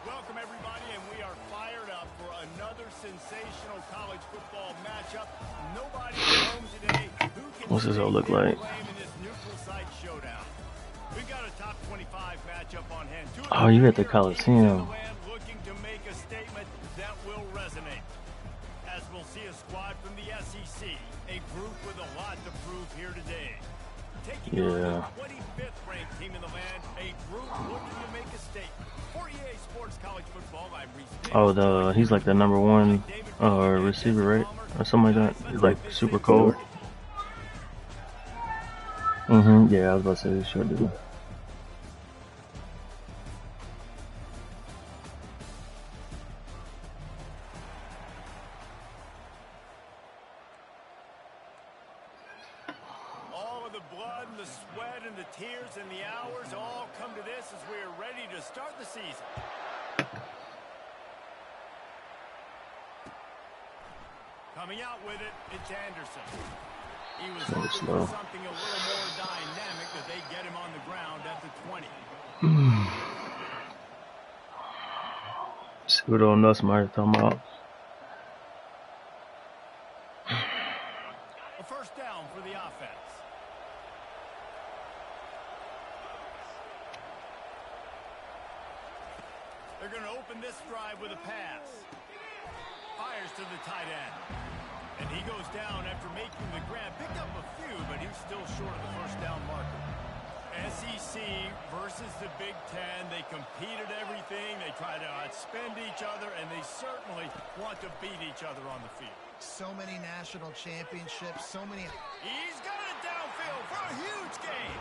Welcome, everybody, and we are fired up for another sensational college football matchup. Nobody at home today who can What's this all look like? in this neutral site showdown. We've got a top 25 matchup on hand. Oh, you at the Coliseum. Looking to make a statement that will resonate. As we'll see a squad from the SEC, a group with a lot to prove here today. Taking on the 25th ranked team in the land, a group looking to make a statement. For EA Sports College Football, I'm Reese. He's like the #1 receiver, right? Or something like that. He's like super cold. Yeah, I was about to say this short dude. All of the blood and the sweat and the tears and the hours all come to this as we are ready to start the season. Coming out with it, it's Anderson. He was looking for something a little more dynamic that they get him on the ground at the 20. See what all nuts Mario's talking about. A first down for the offense. They're going to open this drive with a pass. Fires to the tight end. And he goes down after making the grab. Picked up a few, but he's still short of the first down marker. SEC versus the Big Ten. They compete at everything. They try to outspend each other, and they certainly want to beat each other on the field. So many national championships, so many... He's got it downfield for a huge gain.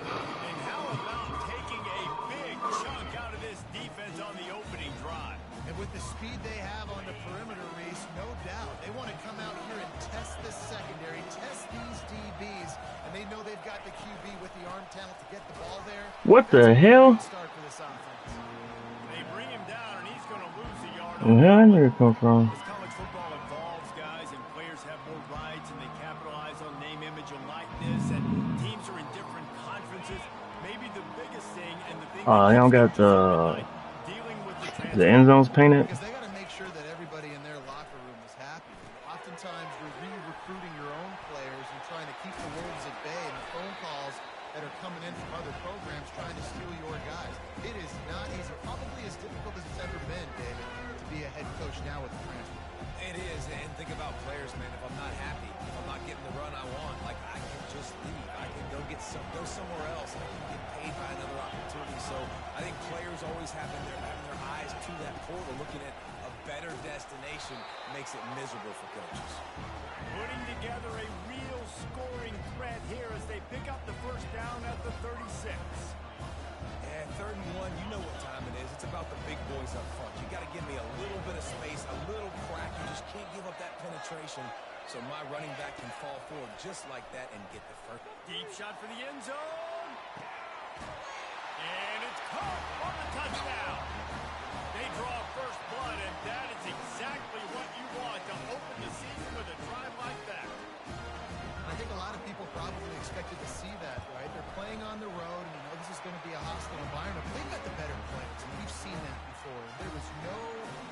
And how about taking a big chunk out of this defense on the opening drive? And with the speed they have on the perimeter, Reese, no doubt, they want to come out here and test this secondary, test these DBs, and they know they've got the QB with the arm talent to get the ball there. What the hell? Start for this offense. They bring him down, and he's going to lose a yard. Where did it come from? As college football evolves, guys, and players have more rights, and they capitalize on name, image, and likeness, and teams are in different conferences. Maybe the biggest thing, and the thing... They don't got the end zones painted. Because they got to make sure that everybody in their locker room is happy. Oftentimes, you're re-recruiting your own players and trying to keep the wolves at bay, and the phone calls that are coming in from other programs trying to steal your guys. It is not easy. Probably as difficult as it's ever been, David, to be a head coach now with the transfer. It is, and think about players, man. If I'm not happy, if I'm not getting the run I want, like, I can just leave. I can go somewhere else, and I can get paid by another opportunity. So I think players always having their eyes to that portal, looking at a better destination, makes it miserable for coaches. Putting together a real scoring threat here as they pick up the first down at the 36. And 3rd and 1, you know what time it is. It's about the big boys up front. You got to give me a little bit of space, a little crack. You just can't give up that penetration. So my running back can fall forward just like that and get the first. Deep shot for the end zone. And it's caught on the touchdown. They draw first blood, and that is exactly what you want to open the season with a drive like that. I think a lot of people probably expected to see that, right? They're playing on the road, and you know this is going to be a hostile environment. But they've got the better players, and we've seen that before. There was no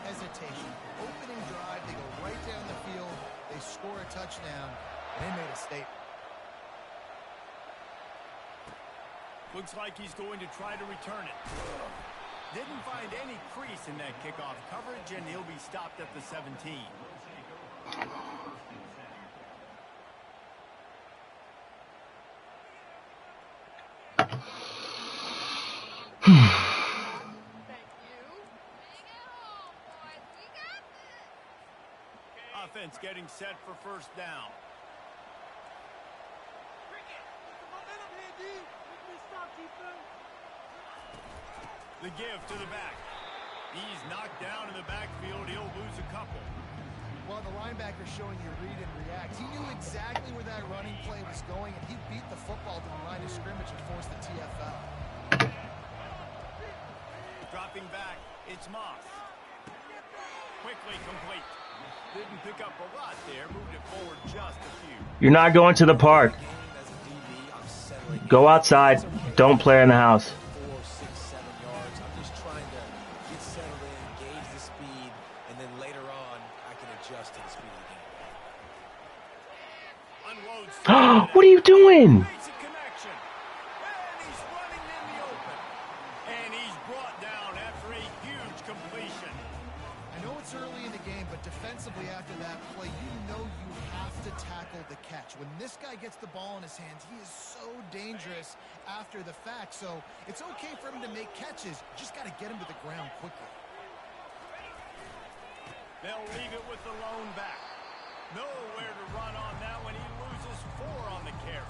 hesitation. Opening drive, they go right down the field, they score a touchdown, and they made a statement. Looks like he's going to try to return it. Didn't find any crease in that kickoff coverage, and he'll be stopped at the 17. Offense getting set for first down. The give to the back. He's knocked down in the backfield. He'll lose a couple. Well, the linebacker's showing you read and react. He knew exactly where that running play was going, and he beat the football to the line of scrimmage and forced the TFL. Dropping back, it's Moss. Quickly complete. Didn't pick up a lot there. Moved it forward just a few. You're not going to the park. Go outside. Don't play in the house. 4, 6, 7 yards. I'm just trying to get settled What are you doing? Makes a connection. And he's running in the open. And he's brought down after a huge completion. I know it's early in the game, but defensively after that play, you know you have to tackle the catch. When this guy gets the ball in his hands, he is so dangerous after the fact. So it's okay for him to make catches. You just got to get him to the ground quickly. They'll leave it with the lone back. Nowhere to run on that when he loses 4 on the carry.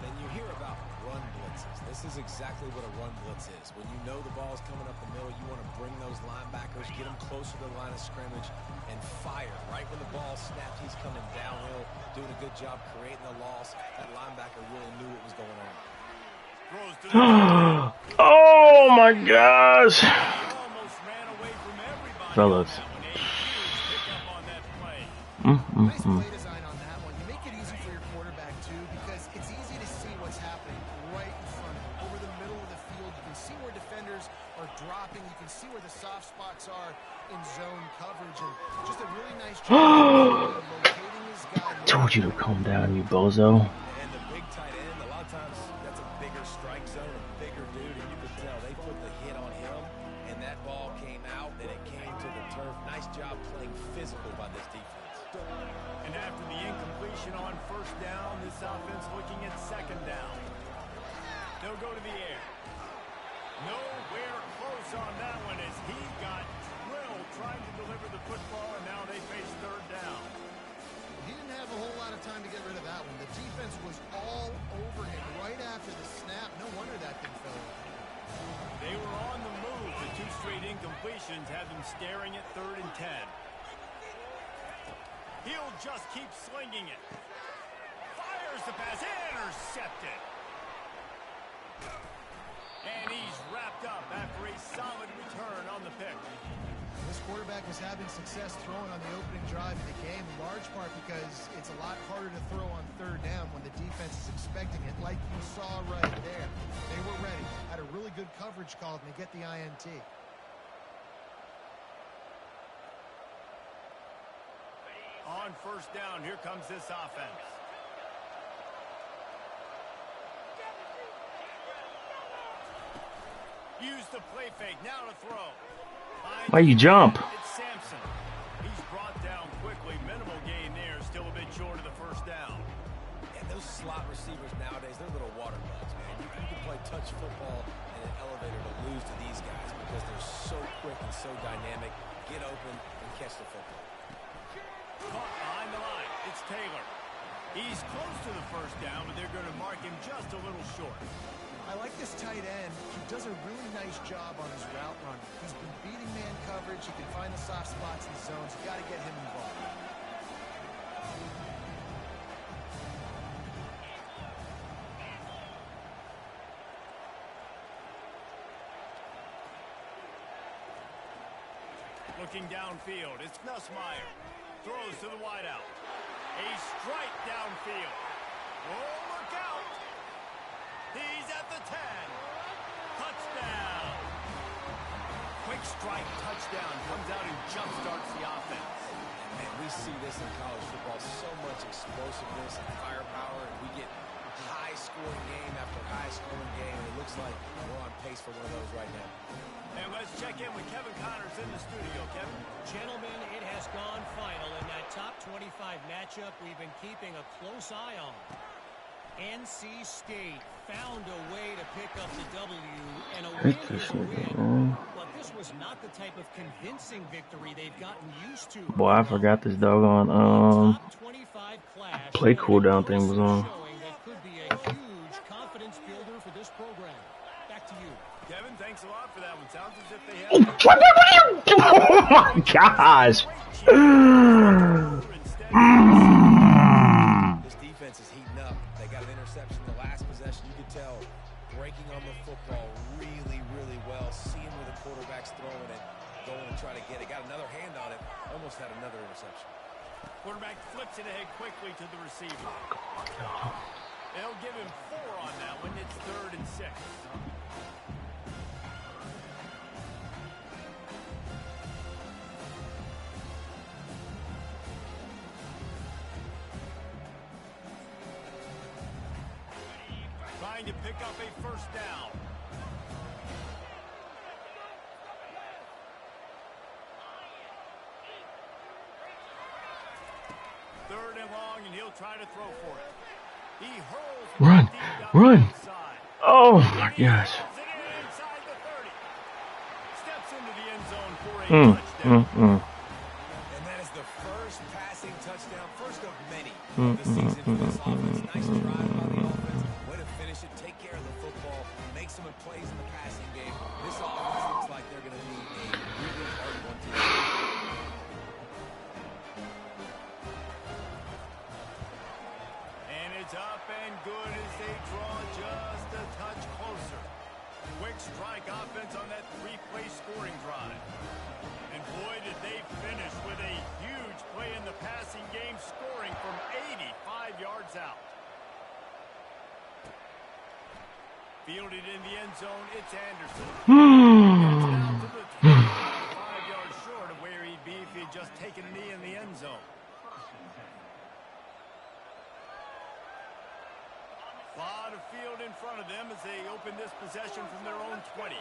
Then you hear about run blitzes. This is exactly what a run blitz is. When you know the ball's coming up the middle, you want to bring those linebackers, get them closer to the line of scrimmage, and fire. Right when the ball snapped, he's coming downhill, doing a good job creating the loss. That linebacker really knew what was going on. Throws to the Oh my gosh. almost ran away from everybody. Fellas. On that one. A huge pickup on that play. Nice play design on that one. You make it easy for your quarterback, too, because it's easy to see what's happening right in front of you. Over the middle of the field, you can see where defenders are dropping. You can see where the soft spots are in zone coverage. And just a really nice job of locating his guy. Told you to calm down, you bozo. And the big tight end, a lot of times that's a bigger strike zone, a bigger dude, and you could tell they put the hit on him, and that ball came out, and it came to the turf. Nice job playing physical by this defense. And after the incompletion on first down, this offense looking at second down. They'll go to the air. Nowhere close on that one as he got drilled trying to deliver the football, and now they face third down. He didn't have a whole lot of time to get rid of that one. The defense was all over him right after the snap. No wonder that thing fell. They were on the move. The 2 straight incompletions had them staring at 3rd and 10. He'll just keep slinging it. Fires the pass. Intercepted. And he's wrapped up after a solid return on the pick. This quarterback was having success throwing on the opening drive of the game, in large part because it's a lot harder to throw on 3rd down when the defense is expecting it, like you saw right there. They were ready, had a really good coverage call, and they get the INT. On first down, here comes this offense. Use the play fake, now to throw. Why you jump? It's Sampson. He's brought down quickly. Minimal gain there, still a bit short of the first down. And those slot receivers nowadays, they're little water bugs, man. You can play touch football in an elevator to lose to these guys because they're so quick and so dynamic. Get open and catch the football. Caught behind the line. It's Taylor. He's close to the first down, but they're going to mark him just a little short. I like this tight end. He does a really nice job on his route running. He's been beating man coverage. He can find the soft spots in the zones. You got to get him involved. Looking downfield, it's Nussmeier. Throws to the wideout. A strike downfield. Oh, look out! He's at the 10. Touchdown. Quick strike touchdown comes out and jumpstarts the offense. Man, we see this in college football, so much explosiveness and firepower, and we get high-scoring game after high-scoring game, and it looks like we're on pace for one of those right now. And let's check in with Kevin Connors in the studio. Kevin? Gentlemen, it has gone final in that top 25 matchup we've been keeping a close eye on. NC State found a way to pick up the W, and a win is a win. But this was not the type of convincing victory they've gotten used to. Boy, I forgot this doggone play cooldown thing was on. That could be a huge confidence builder for this program. Back to you. Kevin, thanks a lot for that one. Sounds as if they have... Oh my gosh! This defense is heating up. They got an interception the last possession. You could tell breaking on the football really, really well. Seeing where the quarterback's throwing it, going to try to get it. Got another hand on it. Almost had another interception. Quarterback flips it ahead quickly to the receiver. They'll give him 4 on that one. It's 3rd and 6. trying to pick up a first down. Third and long, and he'll try to throw for it. He hurls Run, deep down run. the side. Oh my gosh. Inside the 30. Steps into the end zone for a touchdown. And that is the first passing touchdown, first of many of the season for this offense. Nice drive by the offense. Way to finish it, take care of the football, make some plays in the passing game. This offense looks like they're going to be a really hard one to beat. Up and good as they draw just a touch closer. Quick strike offense on that three-play scoring drive. And boy, did they finish with a huge play in the passing game, scoring from 85 yards out. Fielded in the end zone, it's Anderson. Gets down to the 5 yards short of where he'd be if he'd just taken a knee in the end zone. A lot of field in front of them as they open this possession from their own 20.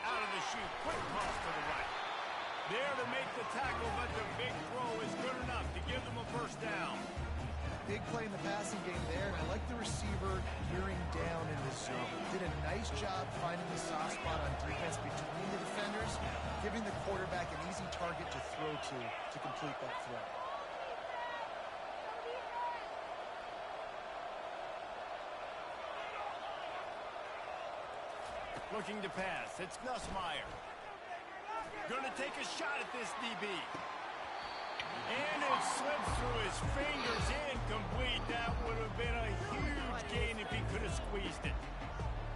Out of the chute, quick toss to the right. There to make the tackle, but the big throw is good enough to give them a first down. Big play in the passing game there, and I like the receiver gearing down in the zone. Did a nice job finding the soft spot on defense between the defenders, giving the quarterback an easy target to throw to complete that throw. Looking to pass. It's Nussmeier. Going to take a shot at this DB. And it slips through his fingers. Incomplete. That would have been a huge gain if he could have squeezed it.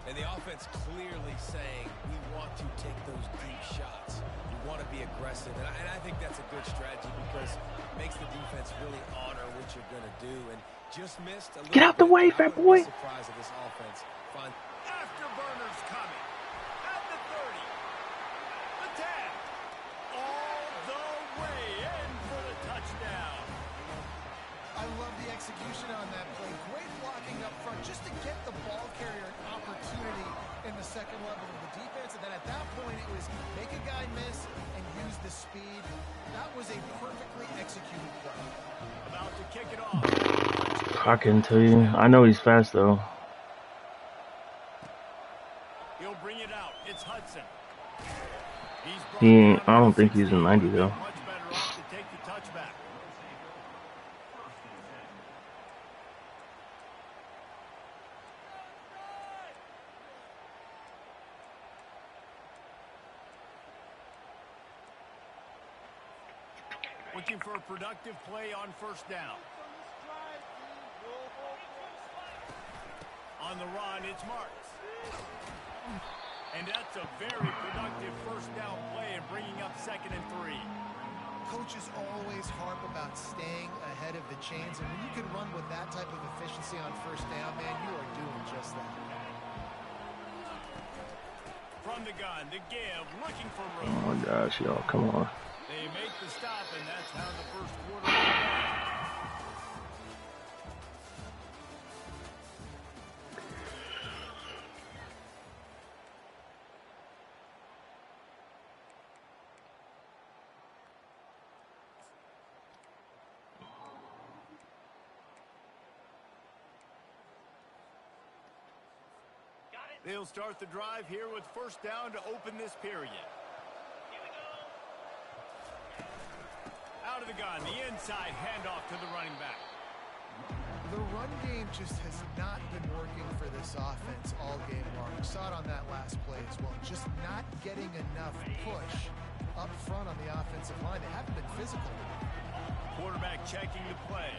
And the offense clearly saying, we want to take those deep shots. We want to be aggressive. And I think that's a good strategy because it makes the defense really honor what you're going to do. And just missed a little Get out the way, fat boy. Surprise of this offense. Fine. Afterburners coming. At the 30. The 10. All the way in for the touchdown. I love the execution on that play. Great blocking up front just to get the ball carrier an opportunity in the second level of the defense. And then at that point, it was make a guy miss and use the speed. That was a perfectly executed play. About to kick it off. I couldn't tell you. I know he's fast though. He'll bring it out. It's Hudson. He ain't, I don't think he's a 90 though. Much better off to take the touchback. Looking for a productive play on first down. On the run, it's Marks. And that's a very productive first down play and bringing up 2nd and 3. Coaches always harp about staying ahead of the chains, and when you can run with that type of efficiency on first down, man, you are doing just that. From the gun, the give, looking for room. Oh my gosh, y'all, come on. They make the stop, and that's how the first quarter went. They'll start the drive here with first down to open this period. Out of the gun, the inside handoff to the running back. The run game just has not been working for this offense all game long. We saw it on that last play as well. Just not getting enough push up front on the offensive line. They haven't been physical. Quarterback checking the play.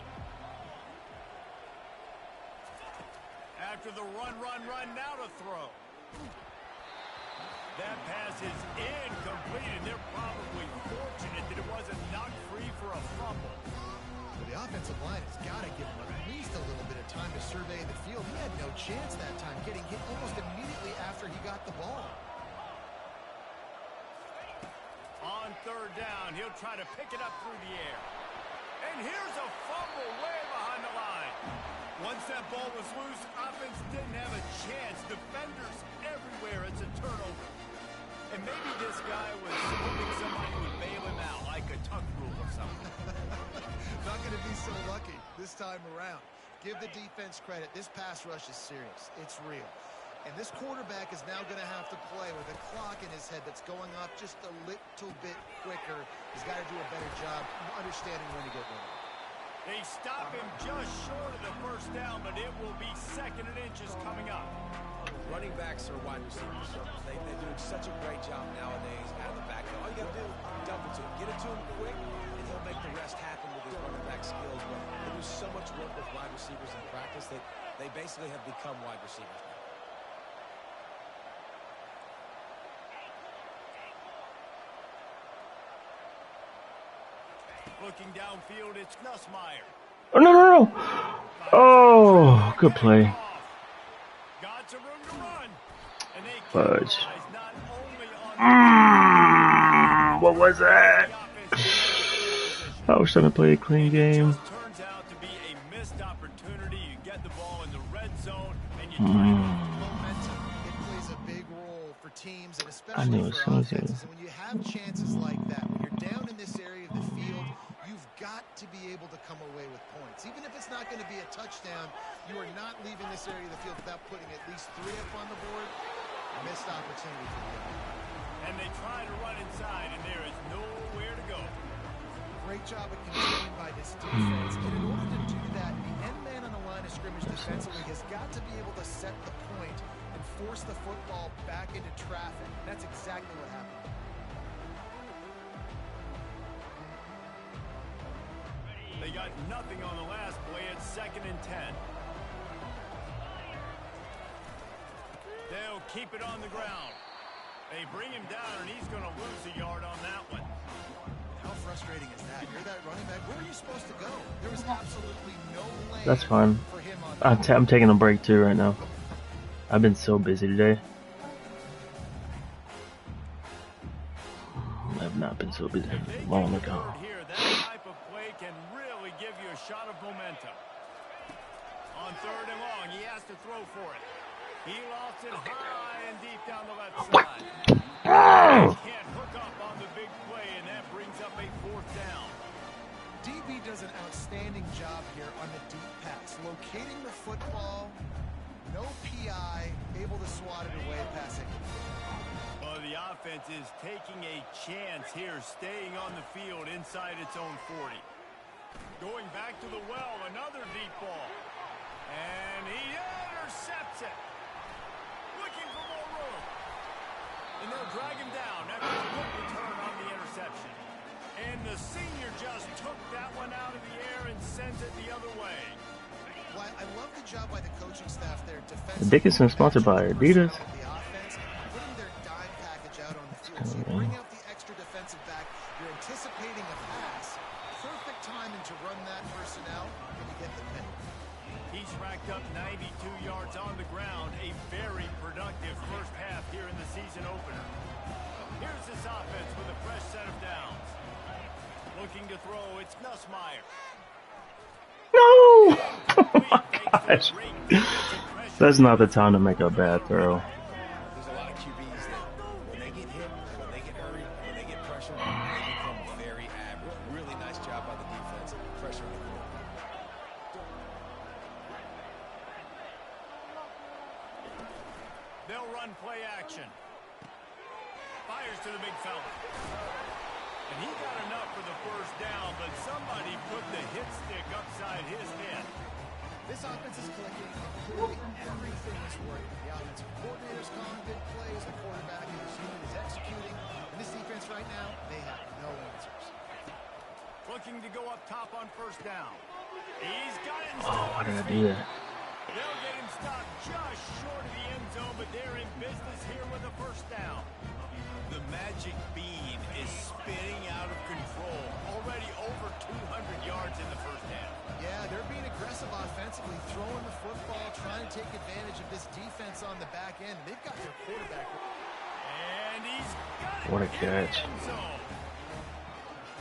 After the run, now to throw. That pass is incomplete, and they're probably fortunate that it wasn't knocked free for a fumble. But the offensive line has got to give him at least a little bit of time to survey the field. He had no chance that time, getting hit almost immediately after he got the ball. On third down, he'll try to pick it up through the air. And here's a fumble way behind the line. Once that ball was loose, offense didn't have a chance. Defenders everywhere. It's a turnover. And maybe this guy was hoping somebody would bail him out, like a tuck rule or something. Not going to be so lucky this time around. Give the defense credit. This pass rush is serious. It's real. And this quarterback is now going to have to play with a clock in his head that's going up just a little bit quicker. He's got to do a better job understanding when to get rid of it. They stop him just short of the first down, but it will be 2nd and inches coming up. Running backs are wide receivers. They're doing such a great job nowadays out of the backfield. All you got to do, dump it to him. Get it to him quick, and he'll make the rest happen with his running back skills. But they do so much work with wide receivers in practice that they basically have become wide receivers now. Looking downfield, it's Nussmeier. Oh, no, no, no. Oh, good play. Got some room to run. And they Fudge. capitalize not only on What was that? I was trying to play a clean game. just turns out to be a missed opportunity. You get the ball in the red zone and you try to Momentum, it plays a big role for teams and I knew especially it was for gonna say offenses. And when you have chances like that, when you're down in this area of the field, you've got to be able to come away with points. Even if it's not going to be a touchdown, you are not leaving this area of the field without putting at least 3 up on the board. Missed opportunity for the other. and they try to run inside, and there is nowhere to go. Great job of containing by this defense. And in order to do that, the end man on the line of scrimmage defensively has got to be able to set the point and force the football back into traffic. That's exactly what happened. They got nothing on the last play. It's 2nd and 10. They'll keep it on the ground. They bring him down, and he's going to lose a yard on that one. How frustrating is that? You're that running back. Where are you supposed to go? There was absolutely no lane That's fine. for him on I'm taking a break too right now. I've been so busy today. I've not been so busy long ago. Here, that type of play can really give you a shot of momentum. On 3rd and long, he has to throw for it. He lost it high and deep down the left side. He can't hook up on the big play, and that brings up a 4th down. DB does an outstanding job here on the deep pass, locating the football, no PI, able to swat it away past it. Well, the offense is taking a chance here, staying on the field inside its own 40. Going back to the well, another deep ball. And he intercepts it. Looking for more room. And they'll drag him down after a good return on the interception. And the senior just took that one out of the air and sends it the other way. Well, I love the job by the coaching staff there. The Dickinson sponsored by Adidas. The offense, putting their dime package out on the field. So you bring out the extra defensive back. You're anticipating a pass. Perfect timing to run that personnel, and you get the pick. He's racked up 92 yards on the ground. A very productive first half here in the season opener. Here's this offense with a fresh set of downs. Looking to throw, it's Nussmeier. No! Gosh. That's not the time to make a bad throw. There's a lot of QBs that when they get hit, when they get hurried, when they get pressured, they become very average. Really nice job by the defense, pressuring the quarterback. They'll run play action. Fires to the big fella. And he got enough for the first down, but somebody put the hit stick upside his head. This offense is clicking. Clearly, everything is working. The offensive coordinator's calling good plays. The quarterback and his unit is executing. And this defense right now, they have no answers. Looking to go up top on first down. He's got it. Oh, why did I do that? They'll get him stopped just short of the end zone, but they're in business here with a first down. The magic bean is spinning out of control. Already over 200 yards in the first half. Yeah, they're being aggressive offensively, throwing the football, trying to take advantage of this defense on the back end. They've got their quarterback. And he's got it. What a catch. In the end zone.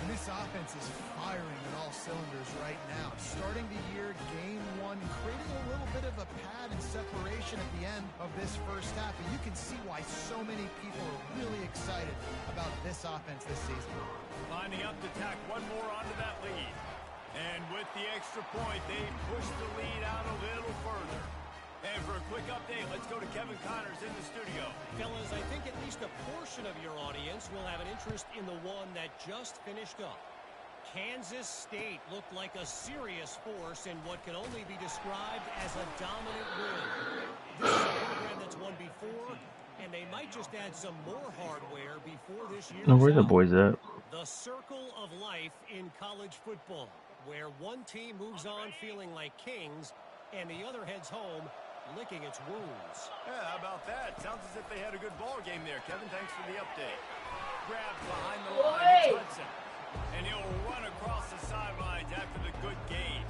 And this offense is firing on all cylinders right now. Starting the year, game one, creating a little bit of a pad and separation at the end of this first half. And you can see why so many people are really excited about this offense this season. Lining up to tack one more onto that lead. And with the extra point, they push the lead out a little further. And for a quick update, let's go to Kevin Connors in the studio. Fellas, I think at least a portion of your audience will have an interest in the one that just finished up. Kansas State looked like a serious force in what can only be described as a dominant win. This is a program that's won before, and they might just add some more hardware before this year. Now, where the boys at? The circle of life in college football, where one team moves on feeling like kings, and the other heads home licking its wounds. Yeah, how about that? Sounds as if they had a good ball game there. Kevin, thanks for the update. Grabs behind the line, it's Hudson. And he'll run across the sidelines after the good gain.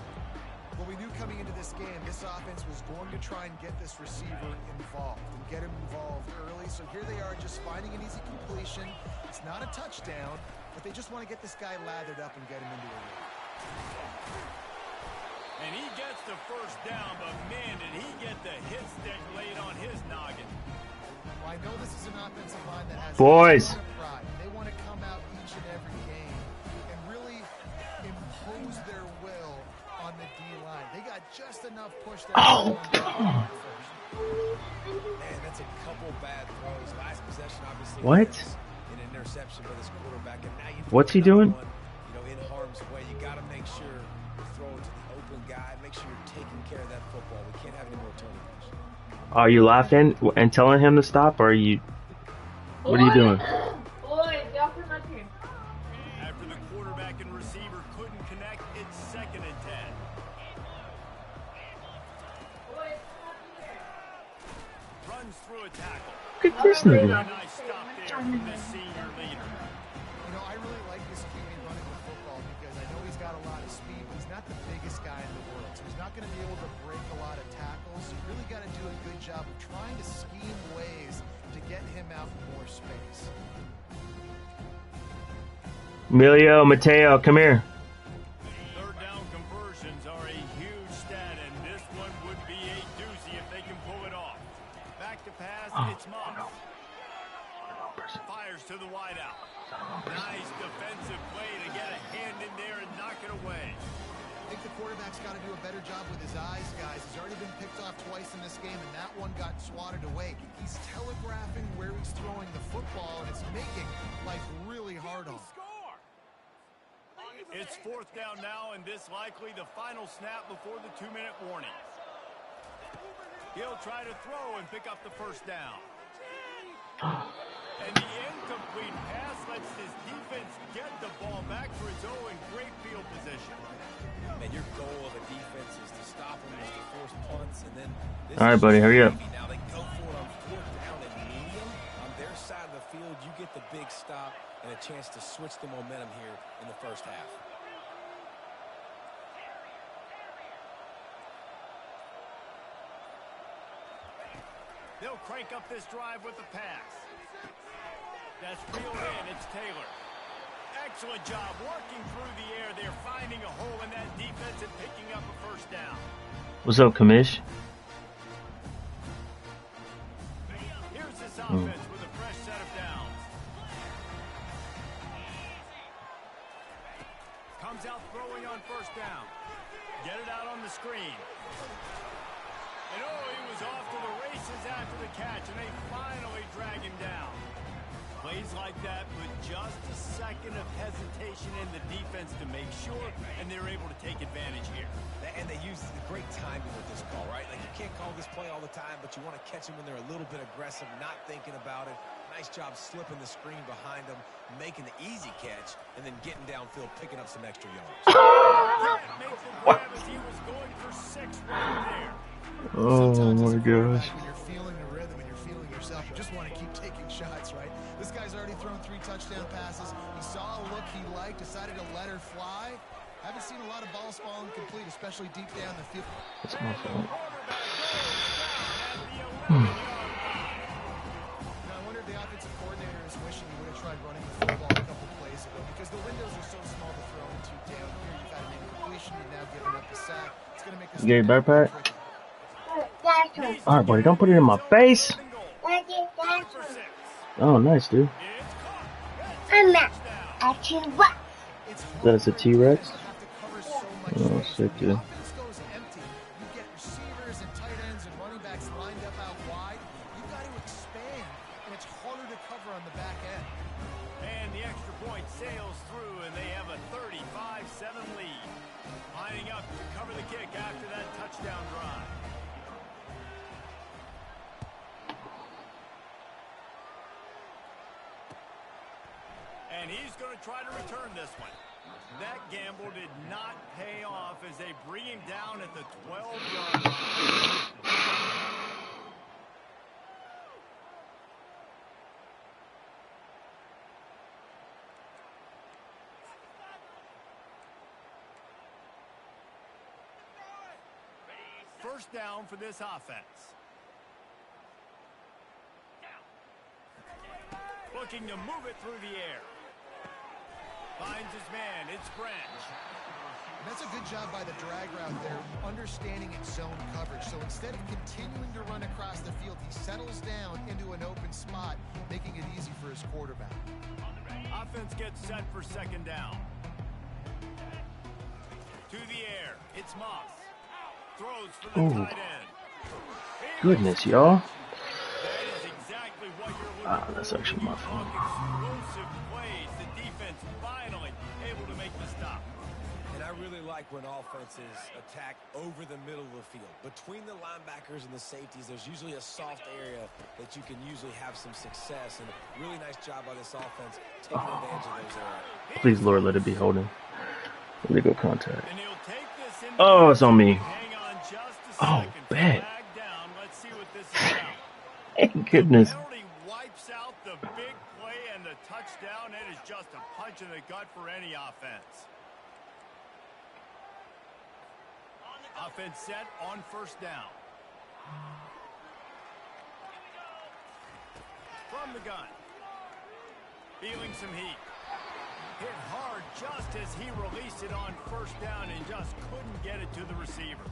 Well, we knew coming into this game, this offense was going to try and get this receiver involved and get him involved early. So here they are just finding an easy completion. It's not a touchdown, but they just want to get this guy lathered up and get him into a lead. And he gets the first down, but man, did he get the hit stick laid on his noggin. Well, I know this is an offensive line that has Boys. a ton of pride. They want to come out each and every game and really impose their will on the D-line. They got just enough push that Man, that's a couple bad throws. Last possession, obviously. What? An interception by this quarterback. And now you What's he doing? One, in harm's way. You got to make sure you throw it to the open guy. Make sure you're taking care of that football. We can't have any more turnovers. Are you laughing and telling him to stop, or are you? What are you doing? After the quarterback and receiver couldn't connect, it's 2nd and 10. Runs through a tackle. Look at this nigga. Nice stop there from this senior leader. I really like this QB running the football because I know he's got a lot of speed, but he's not the biggest guy in the world. So he's not going to be able to break a lot of tackles. So you really got to do a good job of trying to scheme ways to get him out more space. Emilio, Mateo, come here. Third down conversions are a huge stat, and this one would be a doozy if they can pull it off. Back to pass, it's Moss. Fires to the wideout. Nice defensive play to get a hand in there and knock it away. I think the quarterback's got to do a better job with his eyes, guys. He's already been picked off twice in this game, and that one got swatted away. He's telegraphing where he's throwing the football, and it's making life really hard on him. It's 4th down now, and this likely the final snap before the 2-minute warning. He'll try to throw and pick up the first down. And the incomplete pass lets his defense get the ball back for its own great field position. And your goal of a defense is to stop them, is to force punts, and then this All right, buddy, hurry up. Now they go for it on 4th down and medium. On their side of the field, you get the big stop and a chance to switch the momentum here in the first half. They'll crank up this drive with the pass. That's reeled in. It's Taylor. Excellent job working through the air. They're finding a hole in that defense and picking up a first down. What's up, Kamish? Here's this offense with a fresh set of downs. Comes out throwing on first down. Get it out on the screen. And he was off to the races after the catch, and they finally drag him down. Plays like that with just a second of hesitation in the defense to make sure, and they're able to take advantage here. And they use the great timing with this call, right? Like, you can't call this play all the time, but you want to catch them when they're a little bit aggressive, not thinking about it. Nice job slipping the screen behind them, making the easy catch, and then getting downfield, picking up some extra yards. Makes the grab as he was going for 6 right there. Oh my gosh. When you're feeling the rhythm and you're feeling yourself, you just want to keep taking shots, right? This guy's already thrown 3 touchdown passes. He saw a look he liked, decided to let her fly. Haven't seen a lot of balls falling complete, especially deep down the field. That's my fault. I wonder if the offensive coordinator is wishing he would have tried running the football a couple plays ago because the windows are so Gay backpack. Alright, buddy, don't put it in my face. Oh, nice, dude. That's a T-Rex. Oh, sick, dude. Offense goes empty. You get receivers and tight ends and running backs lined up out wide. You've got to expand, and it's harder to cover on the back end. And the extra point sails through, and they have a 35-7 lead. Lining up to cover the kick after that touchdown drive. And he's going to try to return this one. That gamble did not pay off as they bring him down at the 12-yard line. First down for this offense. Looking to move it through the air. Finds his man. It's Branch. And that's a good job by the drag route there, understanding its zone coverage. So instead of continuing to run across the field, he settles down into an open spot, making it easy for his quarterback. Offense gets set for second down. To the air. It's Moss. Throws for the tight end. Goodness, y'all. That is exactly what you're looking Ah, for. that's actually my fault. Explosive plays. The defense finally able to make the stop. And I really like when offenses attack over the middle of the field. Between the linebackers and the safeties, there's usually a soft area that you can usually have some success. And a really nice job by this offense taking advantage of those areas. Please, Lord, let it be holding. Illegal contact. And he'll take this in. Oh, it's on me. Hang on just a Oh, second. bad. Flag down. Let's see what this is about. Thank goodness. Penalty wipes out the big play and the touchdown. It is just a punch in the gut for any offense. Offense set on first down. From the gun. Feeling some heat. Hit hard just as he released it on first down and just couldn't get it to the receiver.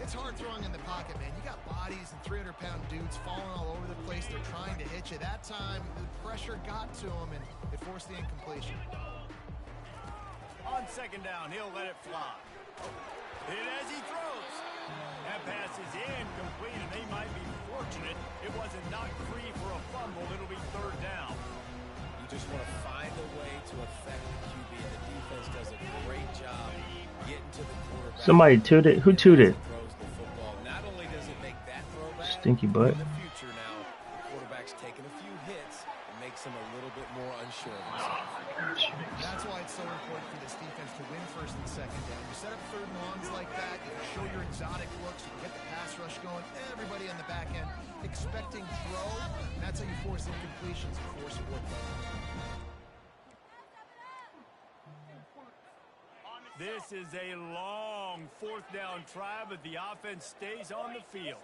It's hard throwing in the pocket, man. You got bodies and 300-pound dudes falling all over the place. They're trying to hit you. That time, the pressure got to him, and it forced the incompletion. On second down, he'll let it fly. And as he throws, that pass is incomplete, and they might be fortunate it wasn't knocked free for a fumble. It'll be third down. You just want to find a way to affect the QB, and the defense does a great job getting to the quarterback. Somebody tooted. Who tooted? Throws the football. Not only does it make that throwback, Stinky butt. in the future now, the quarterback's taking a few hits and makes him a little bit more unsure of himself. That's why it's so important for this defense to win first and second down. You set up third and longs like that, you show your exotic looks, you get the pass rush going, everybody on the back end expecting throw, and that's how you force incompletions and force a workload. This is a long fourth down try, but the offense stays on the field.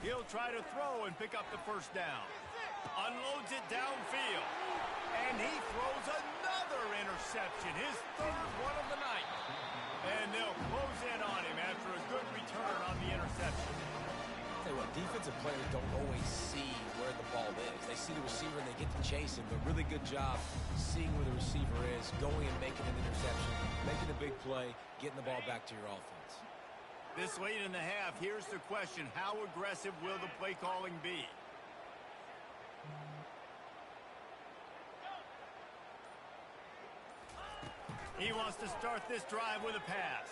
He'll try to throw and pick up the first down. Unloads it downfield. And he throws another interception, his third one of the night. And they'll close in on him after a good return on the interception. Tell you what, defensive players don't always see where the ball is. They see the receiver and they get to chase him, but really good job seeing where the receiver is, going and making an interception, making a big play, getting the ball back to your offense. This late in the half, here's the question. How aggressive will the play calling be? He wants to start this drive with a pass.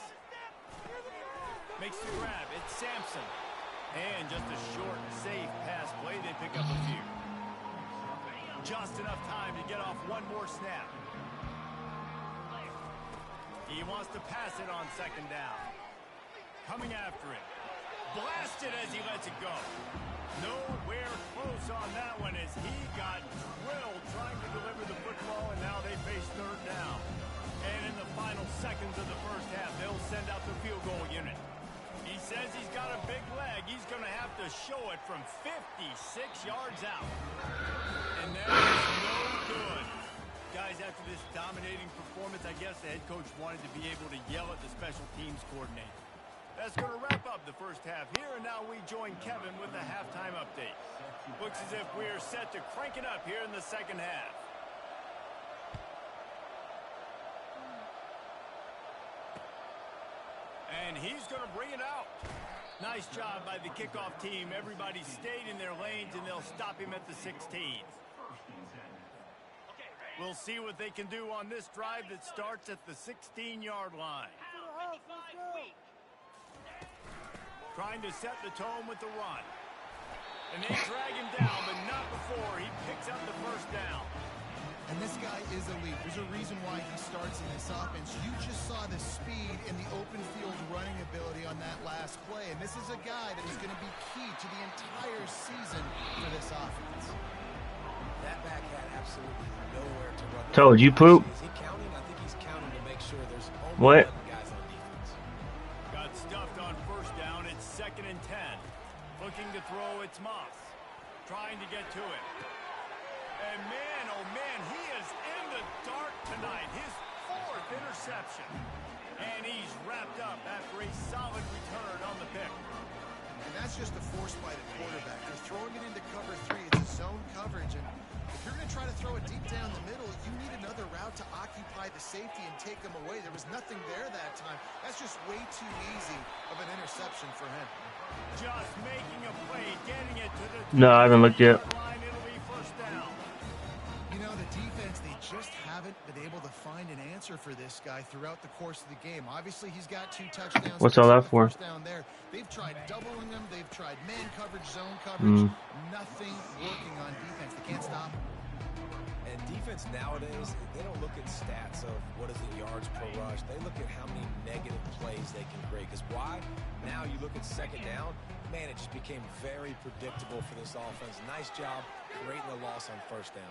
Makes the grab. It's Sampson. And just a short, safe pass play. They pick up a few. Just enough time to get off one more snap. He wants to pass it on second down. Coming after it. Blasted as he lets it go. Nowhere close on that one as he got drilled trying to deliver the football, and now they face third down. And in the final seconds of the first half, they'll send out the field goal unit. He says he's got a big leg. He's going to have to show it from 56 yards out. And that is no good. Guys, after this dominating performance, I guess the head coach wanted to be able to yell at the special teams coordinator. That's going to wrap up the first half here, and now we join Kevin with the halftime update. Looks as if we're set to crank it up here in the second half. And he's going to bring it out. Nice job by the kickoff team. Everybody stayed in their lanes, and they'll stop him at the 16. We'll see what they can do on this drive that starts at the 16-yard line. Trying to set the tone with the run. And they drag him down, but not before he picks up the first down. And this guy is elite. There's a reason why he starts in this offense. You just saw the speed and the open field running ability on that last play. And this is a guy that is going to be key to the entire season for this offense. That back had absolutely nowhere to run. Told you poop. Is he counting? I think he's counting to make sure there's only What? 11 guys on defense. Got stuffed on first down. It's 2nd and 10. Looking to throw, it's Moss. Trying to get to it. And man, oh man, he is in the dark tonight. His 4th interception. And he's wrapped up after a solid return on the pick. And that's just a force by the quarterback. They're throwing it into cover 3. It's a zone coverage. And if you're going to try to throw it deep down the middle, you need another route to occupy the safety and take them away. There was nothing there that time. That's just way too easy of an interception for him. Just making a play, getting it to the No, I haven't looked yet. line. It'll be first down. You know, the defense, they just haven't been able to find an answer for this guy throughout the course of the game. Obviously, he's got 2 touchdowns. What's all that for? First down there. They've tried doubling him. They've tried man coverage, zone coverage. Nothing working on defense. They can't stop him. And defense nowadays, they don't look at stats of what is the yards per rush. They look at how many negative plays they can create. Because why? Now you look at 2nd down, man, it just became very predictable for this offense. Nice job creating the loss on first down.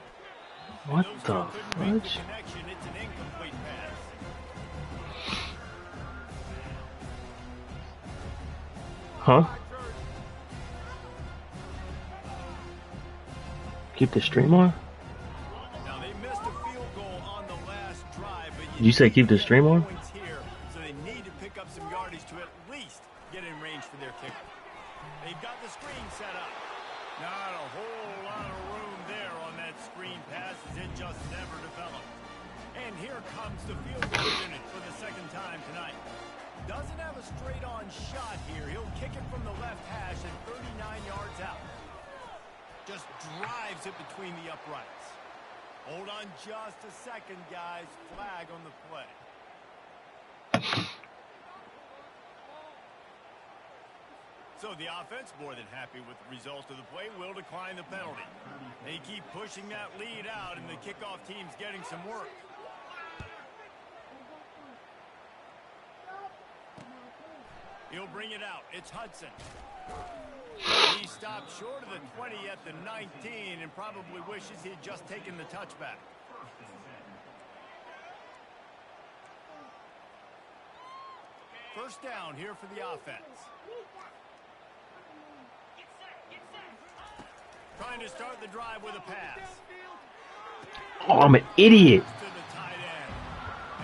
What Those the two couldn't make the fudge? connection. It's an incomplete pass. Huh? Keep the stream on? Now they missed a field goal on the last drive, but Did you say keep the stream on? points here, so they need to pick up some yardage to at least get in range for their kicker. They've got the screen set up. Not a whole lot of room there on that screen pass as it just never developed. And here comes the field goal unit for the 2nd time tonight. Doesn't have a straight-on shot here. He'll kick it from the left hash at 39 yards out. Just drives it between the uprights. Hold on just a second, guys. Flag on the play. So the offense, more than happy with the result of the play, will decline the penalty. They keep pushing that lead out, and the kickoff team's getting some work. He'll bring it out. It's Hudson. He stopped short of the 20 at the 19 and probably wishes he'd just taken the touchback. First down here for the offense. Trying to start the drive with a pass. Oh, I'm an idiot. To the tight end.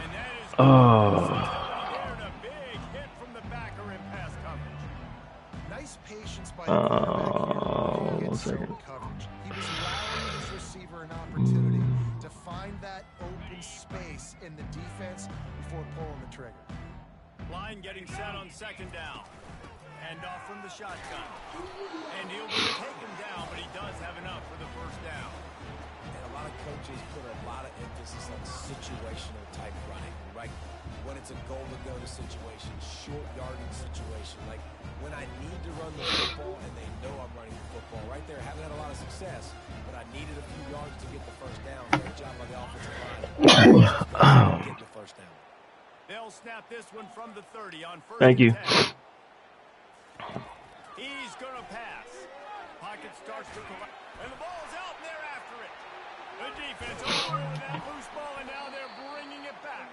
And that is Oh. a big hit from the backer in pass coverage. Nice patience by the quarterback here. He One gets second. zone coverage. He was allowing his receiver an opportunity to find that open space in the defense before pulling the trigger. Line getting set on 2nd down. Hand off from the shotgun. And he'll be taken down, but he does have enough for the first down. And a lot of coaches put a lot of emphasis on situational type running, right? When it's a goal-to-go situation, short yardage situation, like when I need to run the football and they know I'm running the football. Right there, haven't had a lot of success, but I needed a few yards to get the first down. Great job by the offensive line. Get the first down. They'll snap this one from the 30 on 1st Thank you. and 10. He's going to pass. Pocket starts to collect. And the ball's out, and they're after it. The defense over with that loose ball, and now they're bringing it back.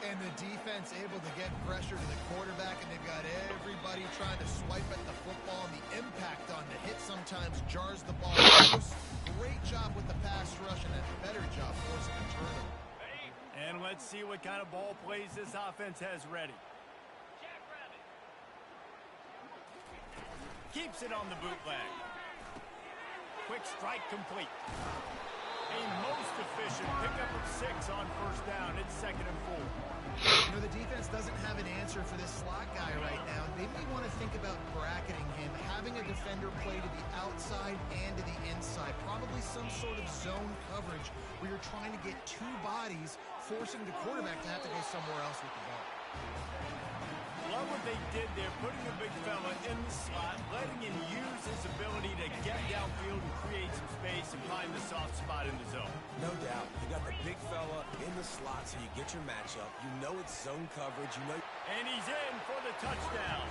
And the defense able to get pressure to the quarterback, and they've got everybody trying to swipe at the football, and the impact on the hit sometimes jars the ball loose. Great job with the pass rush, and a better job forcing a turnover. And let's see what kind of ball plays this offense has ready. Keeps it on the bootleg. Quick strike complete. A most efficient pickup of 6 on first down. It's 2nd and 4. You know, the defense doesn't have an answer for this slot guy right now. They may want to think about bracketing him, having a defender play to the outside and to the inside. Probably some sort of zone coverage where you're trying to get 2 bodies, forcing the quarterback to have to go somewhere else with the ball. Love what they did there, putting a big fella in the slot, letting him use his ability to get downfield and create some space and find the soft spot in the zone. No doubt. You got the big fella in the slot, so you get your matchup. You know it's zone coverage. You know. And he's in for the touchdown.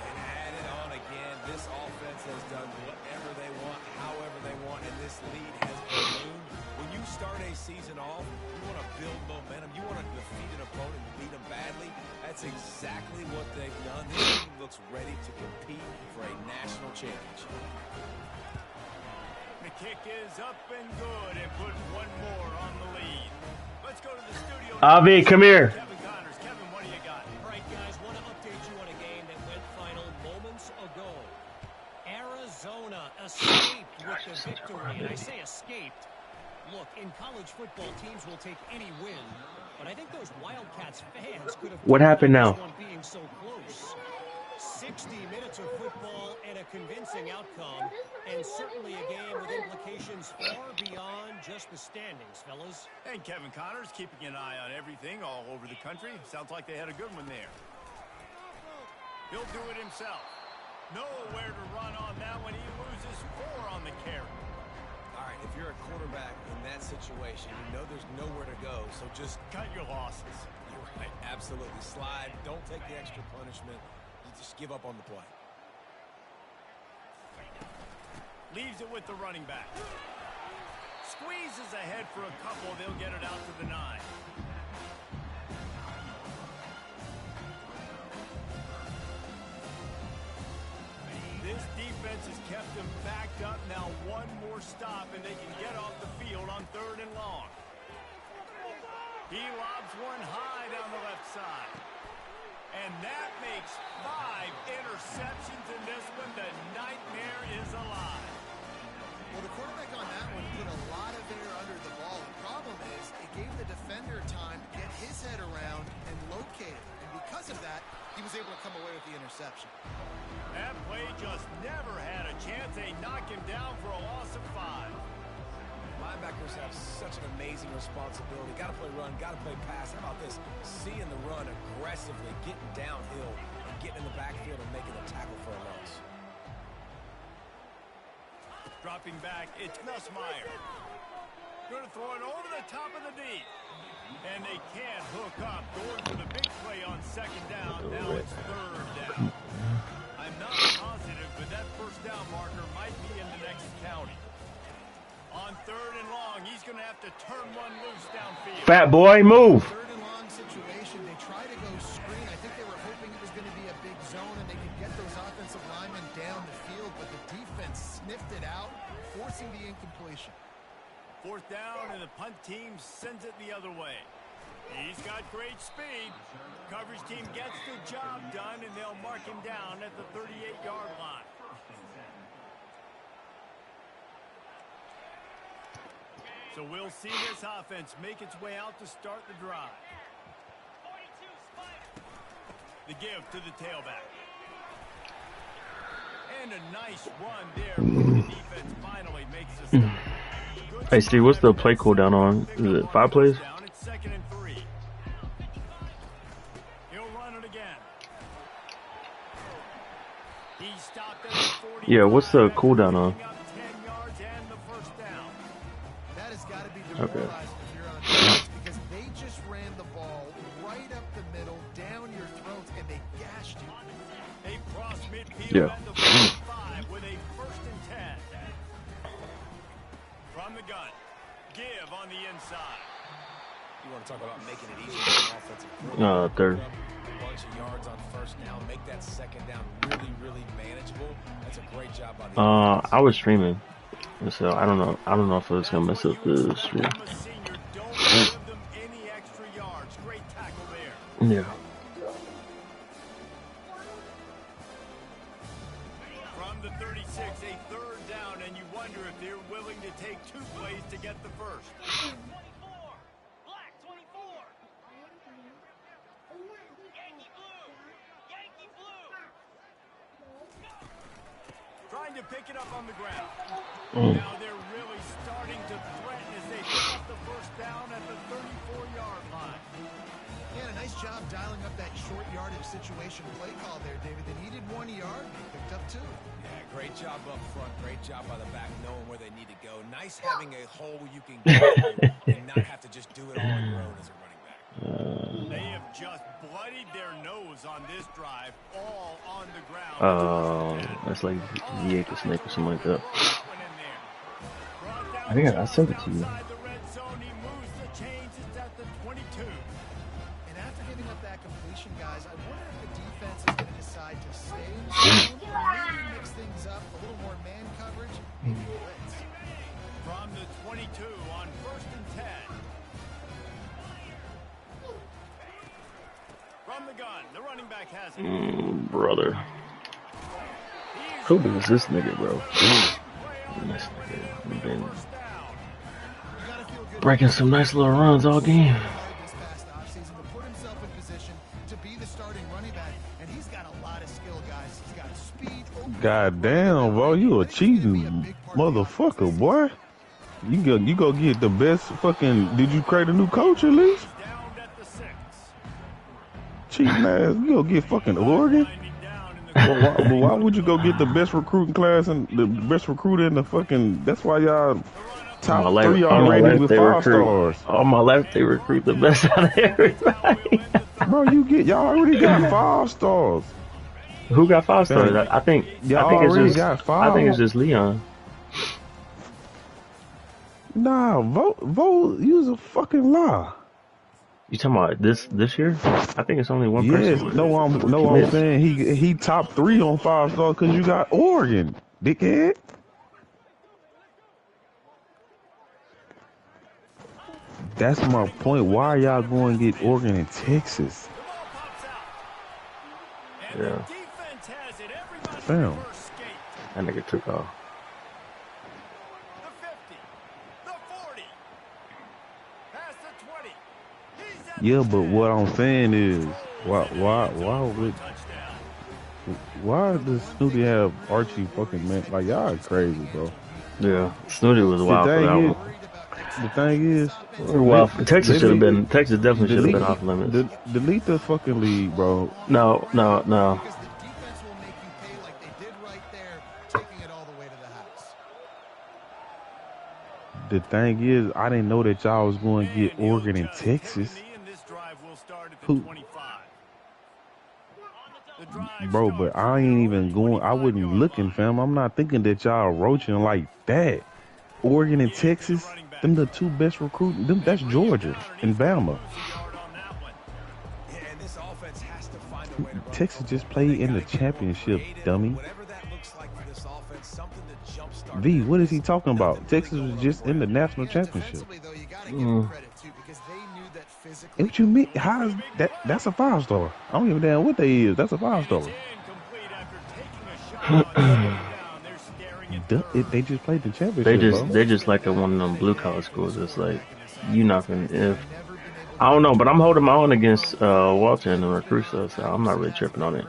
And add it on again. This offense has done whatever they want, however they want, and this lead has ballooned. When you start a season off, you want to build momentum. You want to defeat an opponent and beat them badly. That's exactly what they've done. This team looks ready to compete for a national championship. The kick is up and good and put one more on the lead. Let's go to the studio. Avi, come here. Kevin Connors. Kevin, what do you got? All right, guys, want to update you on a game that went final moments ago. Arizona escaped with the victory, and I say escaped. Look, in college football, teams will take any win, but I think those Wildcats fans could have. What happened now? One being so close. 60 minutes of football and a convincing outcome, and certainly a game with implications far beyond just the standings, fellas. And Kevin Connors keeping an eye on everything all over the country. Sounds like they had a good one there. He'll do it himself. Nowhere to run on that one. He loses 4 on the carry. All right, if you're a quarterback in that situation, you know there's nowhere to go, so just cut your losses. You're right, absolutely. Slide, don't take the extra punishment. You just give up on the play. Leaves it with the running back. Squeezes ahead for a couple. They'll get it out to the 9. This defense has kept them backed up. Now one more stop, and they can get off the field on 3rd and long. He lobs one high down the left side. And that makes 5 interceptions in this one. The nightmare is alive. Well, the quarterback on that one put a lot of air under the ball. The problem is it gave the defender time to get his head around and locate it. And because of that, he was able to come away with the interception. That play just never had a chance. They knock him down for a loss of 5. Linebackers have such an amazing responsibility. Got to play run, got to play pass. How about this? Seeing the run aggressively, getting downhill, and getting in the backfield and making a tackle for a loss. Dropping back, it's Nussmeier. Going to throw it over the top of the deep. And they can't hook up. Going for the big play on 2nd down. Now it's 3rd down. I'm not positive, but that first down marker might be in the next county. On 3rd and long, he's going to have to turn one loose downfield. Fat boy, move. 3rd and long situation. They try to go screen. I think they were hoping it was going to be a big zone and they could get those offensive linemen down the field, but the defense sniffed it out, forcing the incompletion. 4th down, and the punt team sends it the other way. He's got great speed. Coverage team gets the job done, and they'll mark him down at the 38-yard line. So we'll see this offense make its way out to start the drive. The give to the tailback. And a nice run there before the defense finally makes a stop. Hey Steve, what's the play cooldown on? Is it 5 plays? It's 2nd and 3. He'll run it again. He stopped at the 40. Yeah, what's the cooldown on? 10 yards and the first down. That has got to be Okay. demoralizing if you're on defense because they just ran the ball right up the middle, down your throats, and they gashed you. They cross midfield Yeah. at the 45 with a 1st and 10. From the gun. Give on the inside. You want to talk about making it easy for an offensive quarterback. 3rd. A bunch of yards on 1st down. Make that 2nd down really, really manageable. That's a great job by the offense. I was streaming, so I don't know. I don't know if it's gonna mess up the stream. From a senior, don't give them any extra yards. Great tackle there. Yeah. the 36, a third down, and you wonder if they're willing to take 2 plays to get the first. 24. Black 24. Yankee blue. Yankee blue. Trying to pick it up on the ground. Mm. Now they're really starting to threaten as they pick up the first down at the 34-yard line. Yeah, a nice job dialing up that short yardage situation play call there, David. They needed 1 yard, they picked up 2. Yeah, great job up front. Great job by the back, knowing where they need to go. Nice having a hole you can get through and not have to just do it all on your own as a running back. They have just bloodied their nose on this drive, all on the ground. That's like he ate the snake or something like that. I think I sent it to you. Inside the red zone, he moves the chains. It's at the 22. And after giving up that completion, guys, I wonder if the defense is going to decide to stay in zone or maybe mix things up, a little more man coverage, maybe blitz. From the 22 on 1st and 10. From the gun, the running back has it. Brother. Who is this nigga, bro? This nigga been breaking some nice little runs all game. This past offseason to put himself in position to be the starting running back, and he's got a lot of skill, guys. He's got speed. God damn, bro, you a cheating motherfucker, boy. You go get the best fucking. Did you create a new coach at least? Down at the 6. Cheating ass. You go get fucking Oregon. Well, why would you go get the best recruiting class and the best recruiter in the fucking? That's why y'all top 3 already with 5 stars. On my left, they recruit the best out of everybody. Bro, y'all already got 5 stars. Who got 5 stars? I think it's just Leon. Nah, vote. You was a fucking lie. You talking about this year? I think it's only one person. Yes, I'm saying he top 3 on 5 stars because you got Oregon, dickhead. That's my point. Why are y'all going to get Oregon and Texas? Yeah. Damn. That nigga took off. Yeah, but what I'm saying is, why does Snooty have Archie fucking man? Like, y'all are crazy, bro. Yeah, Snooty was wild for that one. The thing is, well, Texas definitely should have been off limits. Delete the fucking league, bro. No. Because the defense will make you pay like they did right there, taking it all the way to the house. The thing is, I didn't know that y'all was going to get Oregon and Texas. Who? Bro, but I ain't even going. I wasn't looking, fam. I'm not thinking that y'all roaching like that. Oregon and Texas, them the 2 best recruiting. Them, that's Georgia and Bama. Texas just played in the championship, dummy. V, what is he talking about? Texas was just in the national championship. What you mean? How is that? That's a 5-star. I don't give a damn what they is. That's a 5-star. They just played the championship. They just like one of them blue collar schools. It's like you not gonna. If I don't know, but I'm holding my own against Walter and the recruits, so I'm not really tripping on it.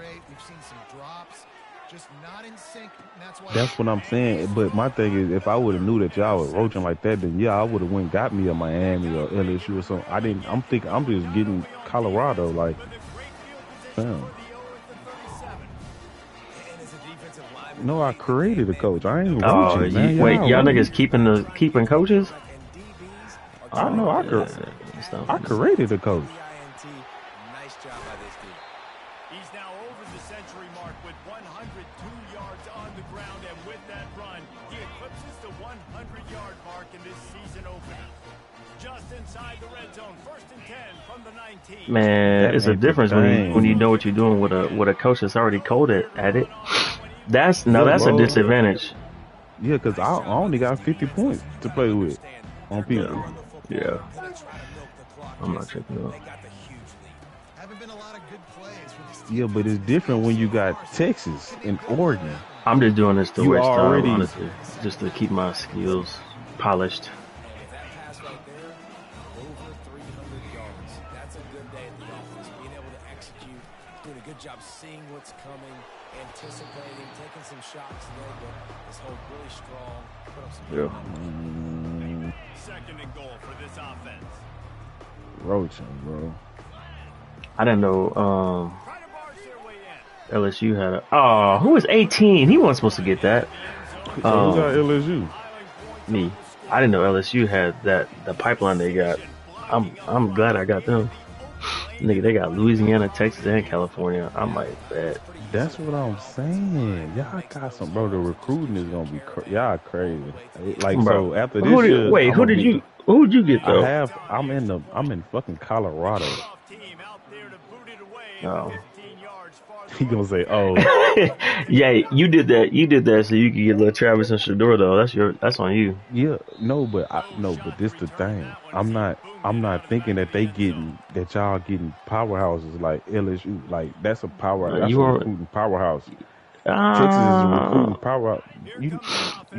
That's what I'm saying. But my thing is, if I would have knew that y'all was roaching like that, then yeah, I would have went and got me a Miami or LSU or something. I didn't. I'm thinking I'm just getting Colorado. Like, damn. No, I created a coach. I ain't roaching, man. Wait, y'all niggas keeping coaches? I know. I created a coach. Nice job by this team. He's now over the century mark with 102 yards on the ground, and with that run, he eclipses the 100-yard mark in this season opener. Just inside the red zone, 1st and 10 from the 19. Man, it's a difference when you know what you're doing with a coach that's already coded at it. That's a disadvantage. Yeah, because I only got 50 points to play with on people. Yeah. I'm not tripping out. Haven't been a lot of good plays for this Yeah, but it's different when you got Texas and Oregon. I'm just doing this to You waste time, already honestly, just to keep my skills polished. If that pass right there, over 300 yards. That's a good day at the office. Being able to execute, doing a good job seeing what's coming, anticipating, taking some shots today, but this hold really strong. Put up some Yeah. Second and goal for this offense. roaching, bro. I didn't know Try to barge their way in. LSU had a. Oh, who was 18? He wasn't supposed to get that. Who got LSU? Me. I didn't know LSU had that. The pipeline they got. I'm glad I got them. Nigga, they got Louisiana, Texas, and California. I'm like that. That's what I'm saying. Y'all got some, bro. The recruiting is gonna be y'all crazy. Like, Bro, so after this year, wait, who'd you get though? I'm in fucking Colorado. Team out there to boot it away. Oh. 15 yards farther. He gonna say, "Oh, Yeah, you did that. You did that so you could get little Travis and Shador though. That's on you. yeah, no, but this the thing. I'm not thinking that y'all getting powerhouses like LSU. Like that's a power. That's a recruiting powerhouse. Texas is a recruiting powerhouse. You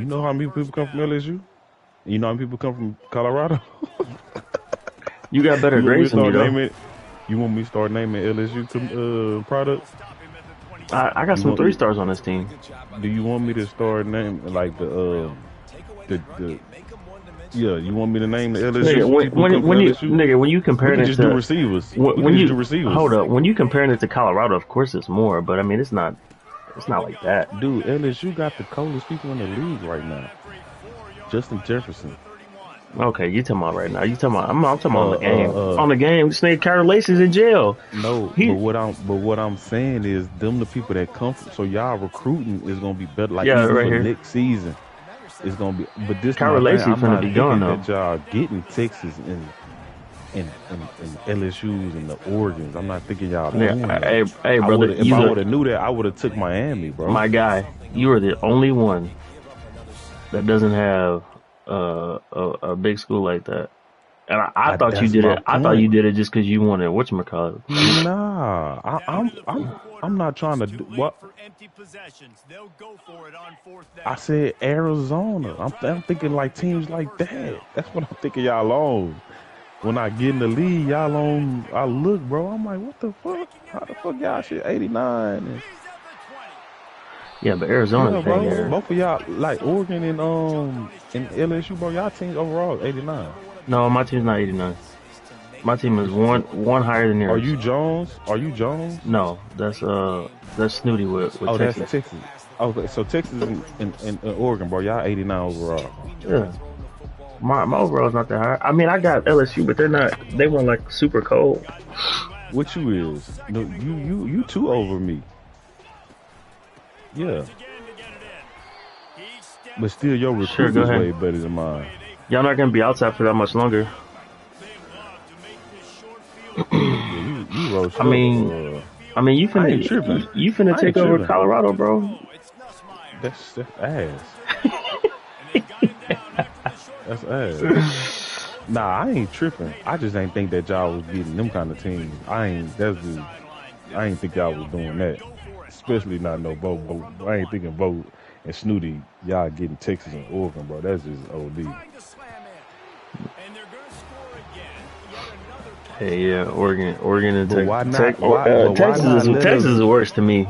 know how many people come from LSU? You know how many people come from Colorado? You got better grades than me though. You want me to start naming LSU products? I got some 3-stars on this team. Do you want me to start naming like the yeah? You want me to name the LSU? Nigga, when you compare it just to do receivers, when do receivers. Hold up, when you comparing it to Colorado, of course it's more, but I mean it's not like that. Dude, LSU got the coldest people in the league right now. Justin Jefferson. Okay, you talking about right now? You talking about? I'm talking about on the game. On the game, this nigga Carter Lacey's in jail. No, but what I'm saying is them the people that come from. So y'all recruiting is gonna be better. Like yeah, even right for here. next season, it's gonna be. But this Carter Lacey finna be gone though. That y'all getting Texas and LSU's and the Oregons. I'm not thinking y'all. Yeah, hey, brother. If I would have knew that, I would have took Miami, bro. My guy, you are the only one that doesn't have a big school like that. And I thought you did it. I thought you did it just because you wanted whatchamacallit. Nah, I'm not trying to do what. I said Arizona. I'm thinking like teams like that. That's what I'm thinking y'all on. When I get in the league, y'all on. I look, bro. I'm like, what the fuck? How the fuck y'all shit 89? And, yeah, but Arizona, bro. Both of y'all like Oregon and LSU, bro. Y'all teams overall 89. No, my team's not 89. My team is one higher than yours. Are you Jones? No, that's Snooty with Texas. That's Texas. Okay, so Texas and Oregon, bro. Y'all 89 overall. Yeah. My overall's not that high. I mean, I got LSU, but they're not. They weren't like super cold. What you is? No, you two over me. Yeah. But still, your recruit is way better than mine. Y'all not gonna be outside for that much longer. you roast. I mean, you finna take over Colorado, bro. That's ass. That's ass. Nah, I ain't tripping. I just ain't think that y'all was getting them kind of teams. I ain't think y'all was doing that. Especially not no Bo. I ain't thinking Bo and Snooty, y'all getting Texas and Oregon, bro. That's just OD. Hey, yeah, Oregon and Texas. Texas is worse to me.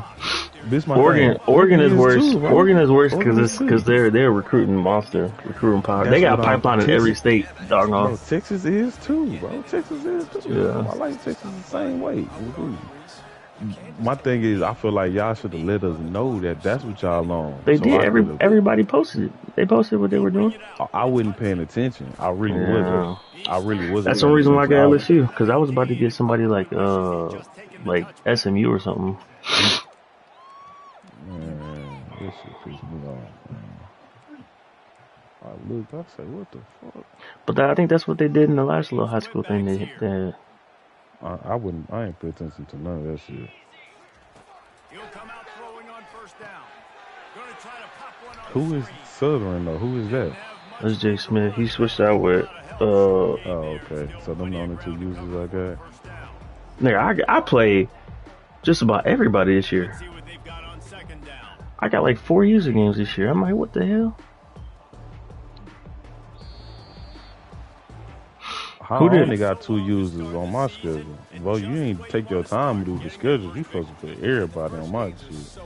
Oregon is worse. Too, Oregon is worse because they're a recruiting monster, recruiting power. They got a pipeline in every state, doggone. Bro, Texas is too, bro. Texas is too. Yeah. I like Texas the same way. My thing is, I feel like y'all should have let us know that that's what y'all on. They did. Everybody posted it. They posted what they were doing. I wasn't paying attention. I really wasn't. That's the reason why I got LSU, because I was about to get somebody like SMU or something. Man, this shit pisses me off, man. I looked, I said, what the fuck? But I think that's what they did in the last little high school thing. They had. I ain't pay attention to none of that shit. Who is Southern though? Who is that? That's Jay Smith. He switched out with Oh, okay. So them the only two users I got. Nigga, I played just about everybody this year. I got like 4 user games this year. I'm like, what the hell? I only got 2 users on my schedule. Well, you ain't take your time to do the schedule. You supposed to put everybody on my shit.